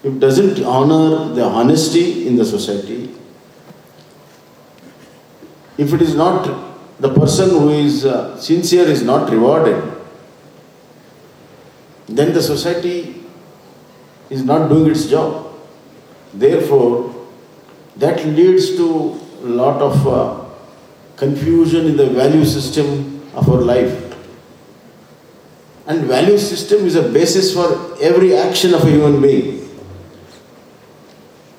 if doesn't honor the honesty in the society, if it is not, the person who is sincere is not rewarded, then the society is not doing its job. Therefore, that leads to a lot of confusion in the value system of our life. And value system is a basis for every action of a human being.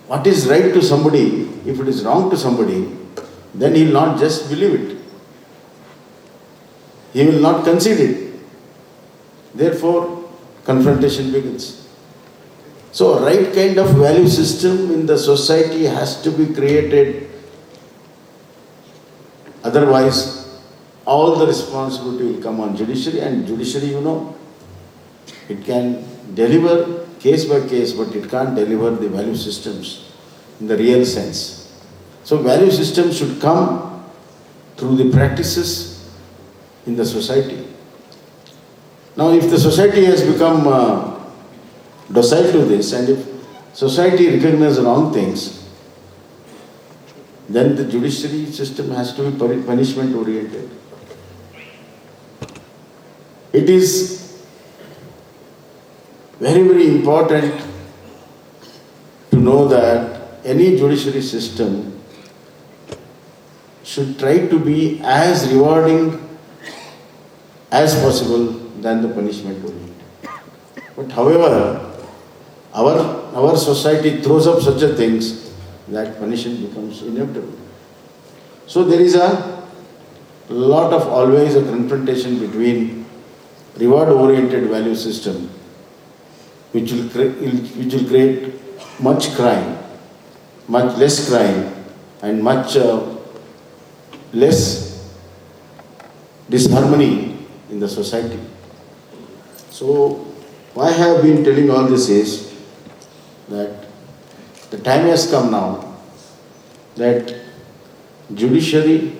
What is right to somebody, if it is wrong to somebody, then he will not just believe it. He will not concede it. Therefore, confrontation begins. So, a right kind of value system in the society has to be created. Otherwise, all the responsibility will come on judiciary, and judiciary, it can deliver case by case, but it can't deliver the value systems in the real sense. So value systems should come through the practices in the society. Now, if the society has become docile to this, and if society recognizes wrong things, then the judiciary system has to be punishment oriented. It is very, very important to know that any judiciary system should try to be as rewarding as possible than the punishment oriented. But however, our society throws up such a things that punishment becomes inevitable. So there is a lot of always a confrontation between reward-oriented value system, which will create much crime, much less crime, and much less disharmony in the society. So, why I have been telling all this is that the time has come now that judiciary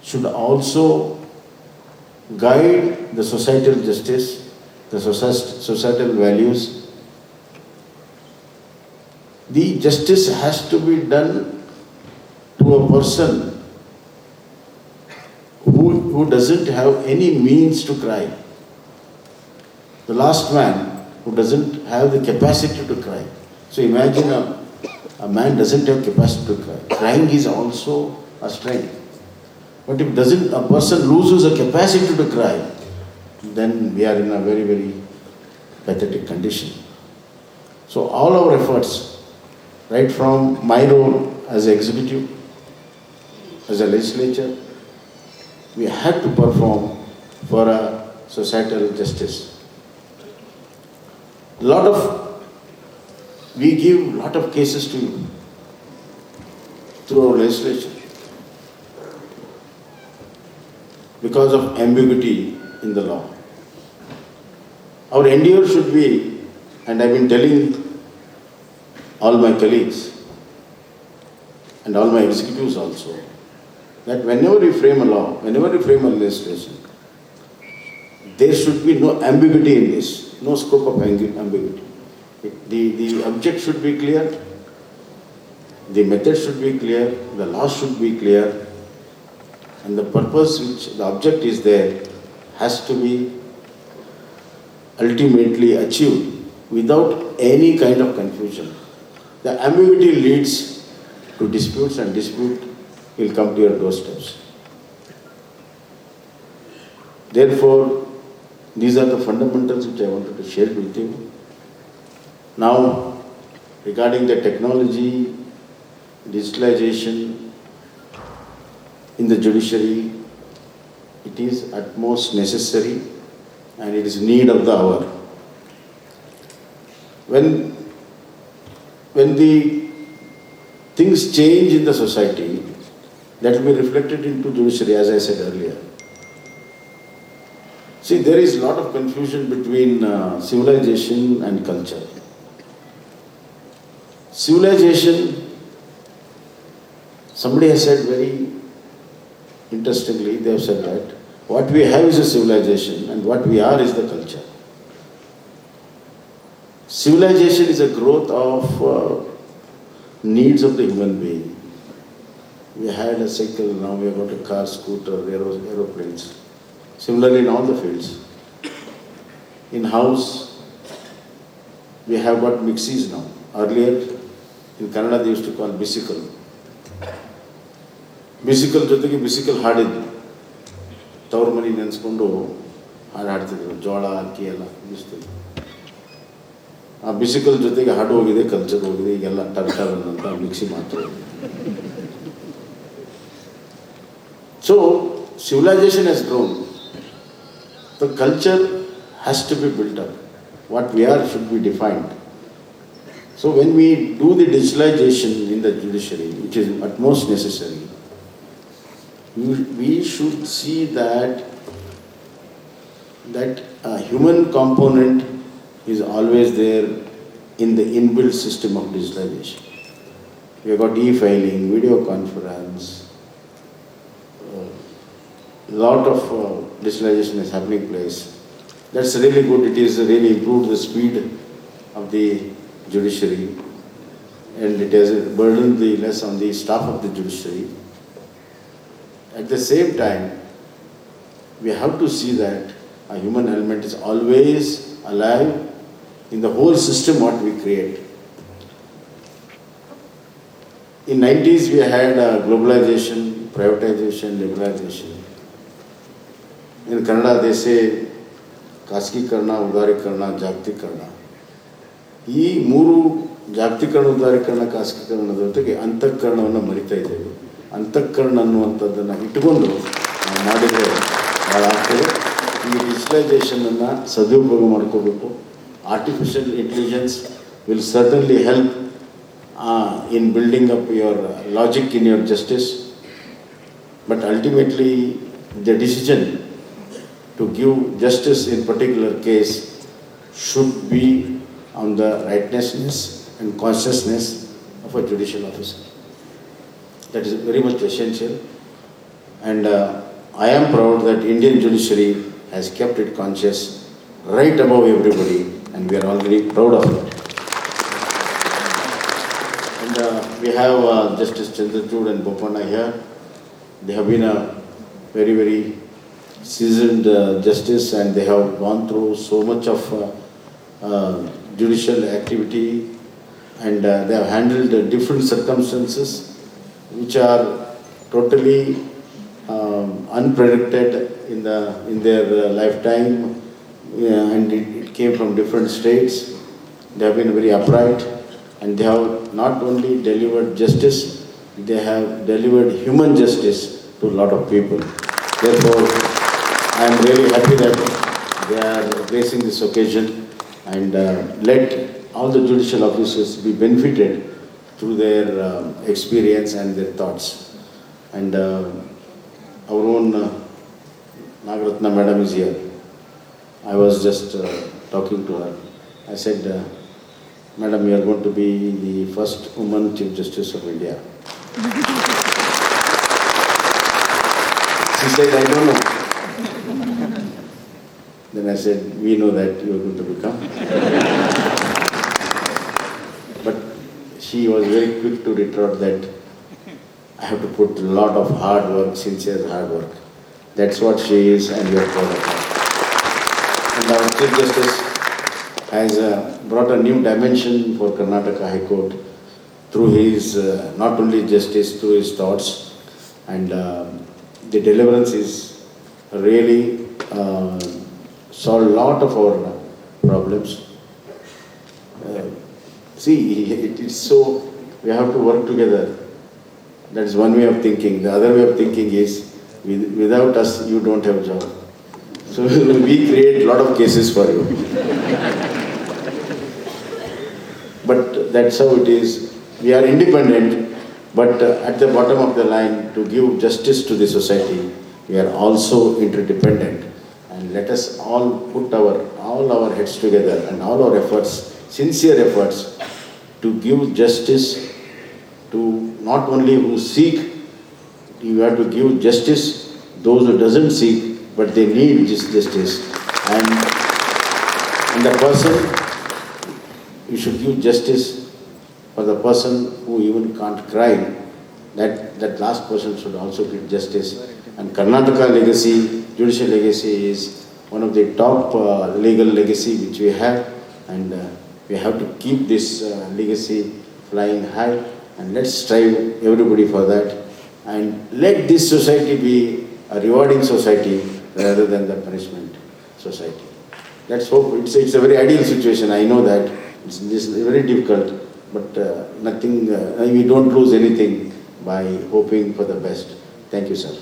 should also guide the societal justice, the societal values. The justice has to be done to a person who doesn't have any means to cry. The last man who doesn't have the capacity to cry. So imagine a man doesn't have capacity to cry. Crying is also a strength. But if a person loses a capacity to cry, then we are in a very, very pathetic condition. So all our efforts, right from my role as an executive, as a legislature, we had to perform for a societal justice. We give a lot of cases to you through our legislation because of ambiguity in the law. Our endeavor should be, and I've been telling all my colleagues and all my executives also, that whenever we frame a law, whenever we frame a legislation, there should be no ambiguity in this, no scope of ambiguity. The object should be clear, the method should be clear, the law should be clear, and the purpose which the object is there has to be ultimately achieved without any kind of confusion. The ambiguity leads to disputes, and dispute will come to your doorsteps. Therefore, these are the fundamentals which I wanted to share with you. Now, regarding the technology, digitalization in the judiciary, it is at most necessary and it is need of the hour. When the things change in the society, that will be reflected into judiciary, as I said earlier. See, there is a lot of confusion between civilization and culture. Civilization, somebody has said very interestingly, they have said that what we have is a civilization and what we are is the culture. civilization is a growth of needs of the human being. We had a cycle, now we have got a car, scooter, aeroplanes. Similarly in all the fields. In house, we have got mixies now. Earlier, in Kannada they used to call bicycle. Bicycle ಜೊತೆಗೆ ಬಿಸಿಕಲ್ ಹಾಡಿದ್ದು. ತವ್ರ ಮನೆ ನೆನೆಸ್ಕೊಂಡು ಹಾಡು ಹಾಡ್ತಿದ್ರು. ಜೋಳ ಅಕ್ಕಿ ಎಲ್ಲ ಬಿಸ್ತಿದ್ರು. ಆ ಬಿಸಿಕಲ್ ಜೊತೆಗೆ ಹಾಡು ಹೋಗಿದೆ, ಕಲ್ಚರ್ ಹೋಗಿದೆ, ಈಗೆಲ್ಲ ಟರ್ಟರ್ ಅಂತ ಮಿಕ್ಸಿ ಮಾಡ್ತಾರೆ. So, civilization has grown. The culture has to be built up. What we are should be defined. So when we do the digitalization in the judiciary, which is at most necessary, we should see that a human component is always there in the inbuilt system of digitalization. We have got e-filing, video conference, lot of digitalization is happening place. That's really good. It is really improved the speed of the judiciary, and it has burdened the less on the staff of the judiciary. At the same time, we have to see that a human element is always alive in the whole system what we create. In 90s we had globalization, privatization, liberalization. In Kannada they say ಖಾಸಗೀಕರಣ, ಉದಾರೀಕರಣ, ಜಾಗತೀಕರಣ. ಈ ಮೂರು ಜಾಗತೀಕರಣ, ಉದಾರೀಕರಣ, ಖಾಸಗೀಕರಣದ ಜೊತೆಗೆ ಅಂತಃಕರಣವನ್ನು ಮರಿತಾ ಇದ್ದೇವೆ. ಅಂತಃಕರಣ ಅನ್ನುವಂಥದ್ದನ್ನು ಇಟ್ಟುಕೊಂಡು ನಾವು ಮಾಡಿದರೆ ಭಾಳ ಆಗ್ತದೆ. ಈ ಡಿಜಿಟಲೈಸೇಷನನ್ನು ಸದುಪಯೋಗ ಮಾಡ್ಕೋಬೇಕು. Artificial intelligence will certainly help in building up your logic in your justice, but ultimately the decision to give justice in particular case should be on the rightness and consciousness of a judicial officer. That is very much essential, and I am proud that Indian judiciary has kept it conscious right above everybody, and we are all very proud of it. And we have Justice Chandrachud and Bopanna here. They have been a very, very seasoned justice, and they have gone through so much of judicial activity, and they have handled different circumstances which are totally unpredicted in their lifetime, and it came from different states. They have been very upright, and they have not only delivered justice, they have delivered human justice to a lot of people. Therefore, I am really happy that they are gracing this occasion, and let all the judicial officers be benefited through their experience and their thoughts. And our own Nagaratna madam is here. I was just talking to her. I said, Madam, you are going to be the first woman Chief Justice of India. She said, I don't know. Then I said, we know that you are going to become. But she was very quick to retort that I have to put a lot of hard work, sincere hard work. That's what she is, and we are proud of her. And our Chief Justice has brought a new dimension for Karnataka High Court through his, not only justice, through his thoughts, and the deliverance is really solved a lot of our problems. See, it is so, we have to work together. That is one way of thinking. The other way of thinking is, without us, you don't have a job. So we create a lot of cases for you. But that's how it is. We are independent, but at the bottom of the line, to give justice to the society, we are also interdependent. And let us all put all our heads together and all our efforts, sincere efforts, to give justice to not only who seek, you have to give justice those who doesn't seek, but they need this justice. And the person you should give justice for the person who even can't cry. That last person should also get justice. And Karnataka legacy, judicial legacy is one of the top legal legacy which we have, and we have to keep this legacy flying high, and let's strive everybody for that, and let this society be a rewarding society rather than the punishment society. Let's hope. It's a very ideal situation. I know that it's very difficult, but nothing. We don't lose anything by hoping for the best. Thank you, sir.